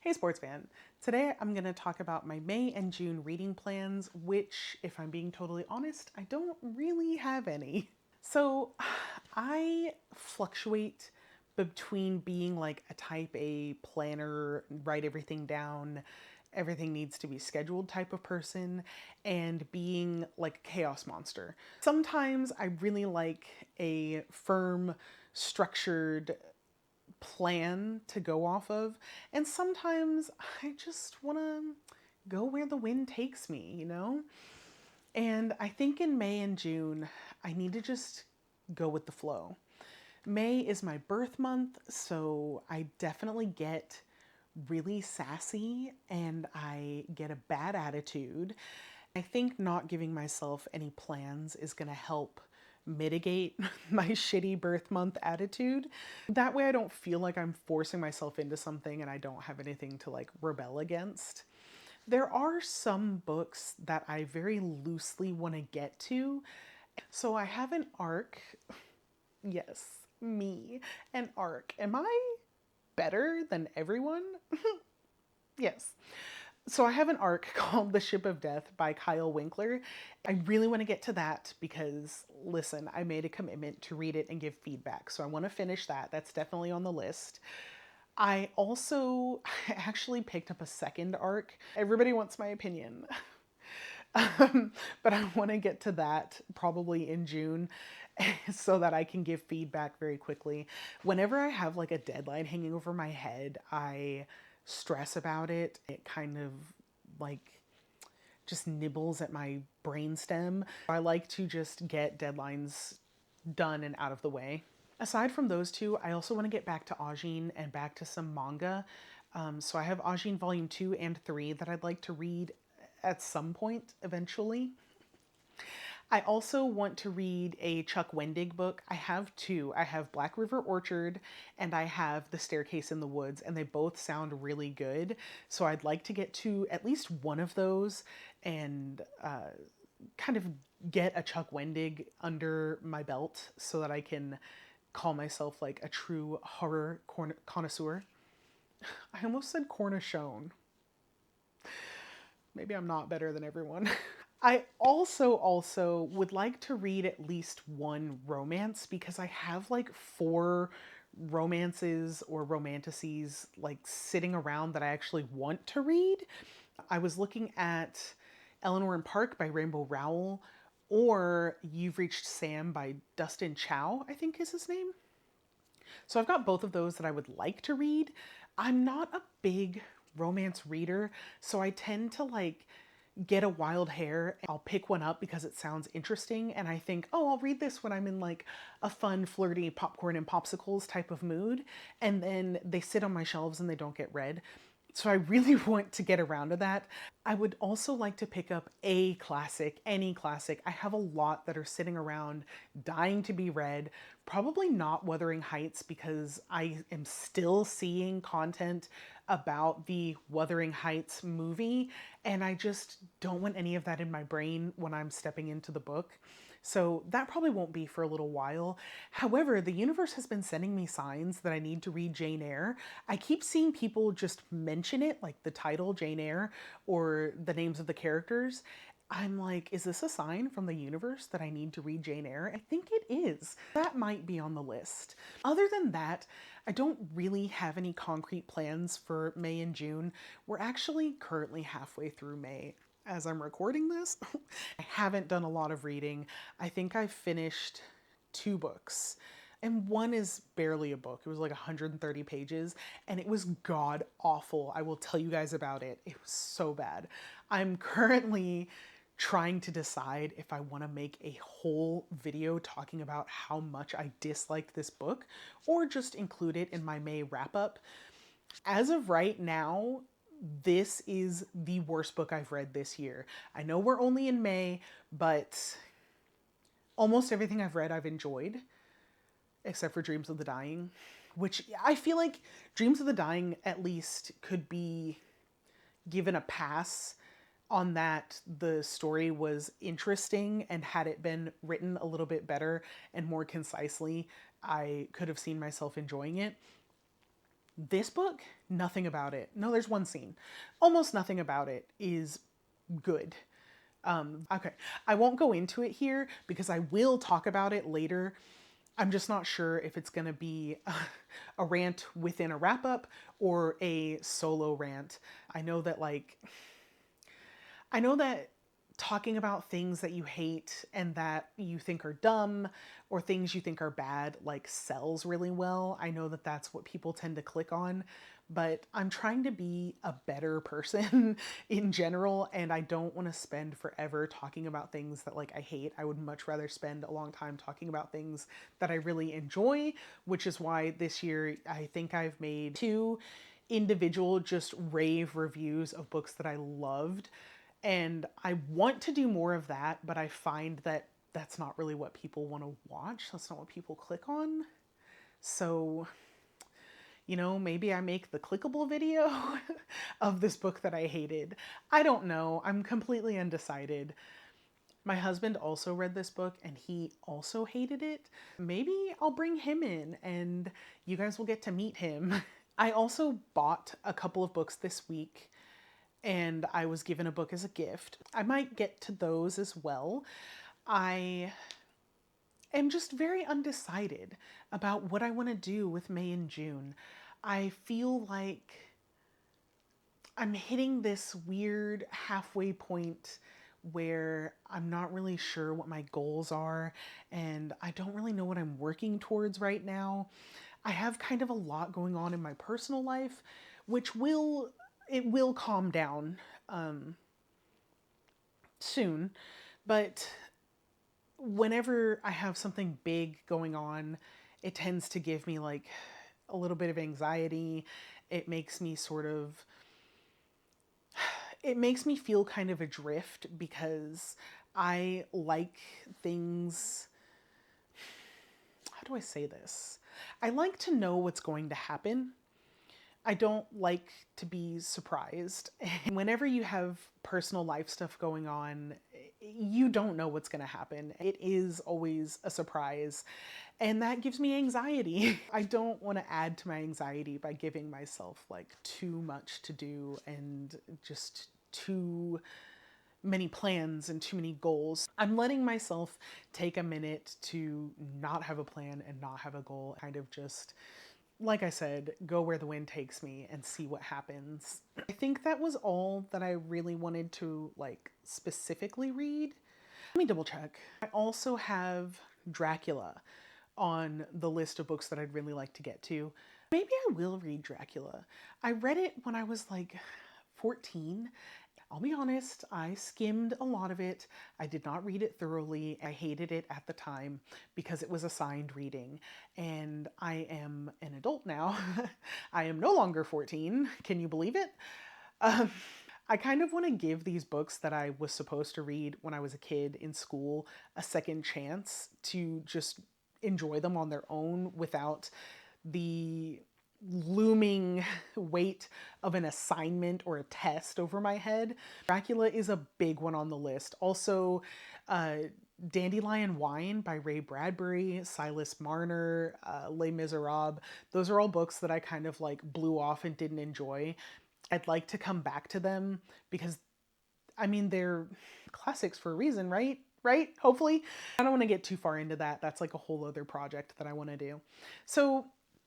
Hey sports fan. Today I'm going to talk about my May and June reading plans, which, if I'm being totally honest, I don't really have any. So I fluctuate between being like a type A planner, write everything down, everything needs to be scheduled type of person, and being like a chaos monster. Sometimes I really like a firm, structured plan to go off of. And sometimes I just want to go where the wind takes me, you know? And I think in May and June, I need to just go with the flow. May is my birth month, so I definitely get really sassy and I get a bad attitude. I think not giving myself any plans is going to help mitigate my shitty birth month attitude. That way I don't feel like I'm forcing myself into something and I don't have anything to like rebel against. There are some books that I very loosely want to get to. So I have an arc. Yes, me, an arc. Am I better than everyone? Yes. So I have an arc called The Ship of Death by Kyle Winkler. I really want to get to that because, listen, I made a commitment to read it and give feedback. So I want to finish that. That's definitely on the list. I also actually picked up a second arc. Everybody wants my opinion. But I want to get to that probably in June so that I can give feedback very quickly. Whenever I have like a deadline hanging over my head, I stress about it. It kind of like just nibbles at my brainstem. I like to just get deadlines done and out of the way. Aside from those two, I also want to get back to Ajin and back to some manga. So I have Ajin Volume 2 and 3 that I'd like to read at some point eventually. I also want to read a Chuck Wendig book. I have two. I have Black River Orchard and I have The Staircase in the Woods, and they both sound really good. So I'd like to get to at least one of those and kind of get a Chuck Wendig under my belt so that I can call myself like a true horror connoisseur. I almost said cornichon. Maybe I'm not better than everyone. I also would like to read at least one romance because I have like four romances or romanticises like sitting around that I actually want to read. I was looking at Eleanor and Park by Rainbow Rowell or You've Reached Sam by Dustin Chow, I think is his name. So I've got both of those that I would like to read. I'm not a big romance reader, so I tend to like get a wild hair. I'll pick one up because it sounds interesting and I think, oh, I'll read this when I'm in like a fun, flirty popcorn and popsicles type of mood. And then they sit on my shelves and they don't get read. So I really want to get around to that. I would also like to pick up a classic, any classic. I have a lot that are sitting around dying to be read. Probably not Wuthering Heights because I am still seeing content about the Wuthering Heights movie and I just don't want any of that in my brain when I'm stepping into the book. So that probably won't be for a little while. However, the universe has been sending me signs that I need to read Jane Eyre. I keep seeing people just mention it, like the title Jane Eyre or the names of the characters. I'm like, is this a sign from the universe that I need to read Jane Eyre? I think it is. That might be on the list. Other than that, I don't really have any concrete plans for May and June. We're actually currently halfway through May as I'm recording this. I haven't done a lot of reading. I think I finished two books. And one is barely a book. It was like 130 pages and it was god awful. I will tell you guys about it. It was so bad. I'm currently trying to decide if I want to make a whole video talking about how much I disliked this book or just include it in my May wrap up. As of right now, this is the worst book I've read this year. I know we're only in May, but almost everything I've read I've enjoyed, except for Dreams of the Dying, which I feel like Dreams of the Dying at least could be given a pass on that the story was interesting and had it been written a little bit better and more concisely, I could have seen myself enjoying it. This book, nothing about it. No, there's one scene. Almost nothing about it is good. Okay, I won't go into it here because I will talk about it later. I'm just not sure if it's going to be a rant within a wrap up or a solo rant. I know that, like, I know that talking about things that you hate and that you think are dumb or things you think are bad, like, sells really well. I know that that's what people tend to click on, but I'm trying to be a better person in general, and I don't want to spend forever talking about things that, like, I hate. I would much rather spend a long time talking about things that I really enjoy, which is why this year I think I've made 2 individual just rave reviews of books that I loved. And I want to do more of that, but I find that that's not really what people want to watch. That's not what people click on. So, maybe I make the clickable video of this book that I hated. I don't know. I'm completely undecided. My husband also read this book and he also hated it. Maybe I'll bring him in and you guys will get to meet him. I also bought a couple of books this week and I was given a book as a gift. I might get to those as well. I am just very undecided about what I want to do with May and June. I feel like I'm hitting this weird halfway point where I'm not really sure what my goals are and I don't really know what I'm working towards right now. I have kind of a lot going on in my personal life, which will calm down soon, but whenever I have something big going on, it tends to give me like a little bit of anxiety. It makes me sort of it makes me feel kind of adrift because I like things. How do I say this? I like to know what's going to happen. I don't like to be surprised. And whenever you have personal life stuff going on, you don't know what's going to happen. It is always a surprise. And that gives me anxiety. I don't want to add to my anxiety by giving myself like too much to do and just too many plans and too many goals. I'm letting myself take a minute to not have a plan and not have a goal, kind of just, like I said, go where the wind takes me and see what happens. I think that was all that I really wanted to like specifically read. Let me double check. I also have Dracula on the list of books that I'd really like to get to. Maybe I will read Dracula. I read it when I was like 14. I'll be honest, I skimmed a lot of it. I did not read it thoroughly. I hated it at the time because it was assigned reading. And I am an adult now. I am no longer 14. Can you believe it? Um, I kind of want to give these books that I was supposed to read when I was a kid in school a second chance to just enjoy them on their own without the looming weight of an assignment or a test over my head. Dracula is a big one on the list. Also, Dandelion Wine by Ray Bradbury, Silas Marner, Les Miserables. Those are all books that I kind of like blew off and didn't enjoy. I'd like to come back to them because, I mean, they're classics for a reason, right? Right? Hopefully. I don't want to get too far into that. That's like a whole other project that I want to do. So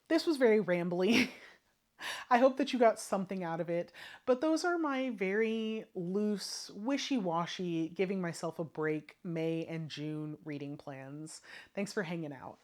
this was very rambly. I hope that you got something out of it, but those are my very loose, wishy-washy, giving myself a break May and June reading plans. Thanks for hanging out.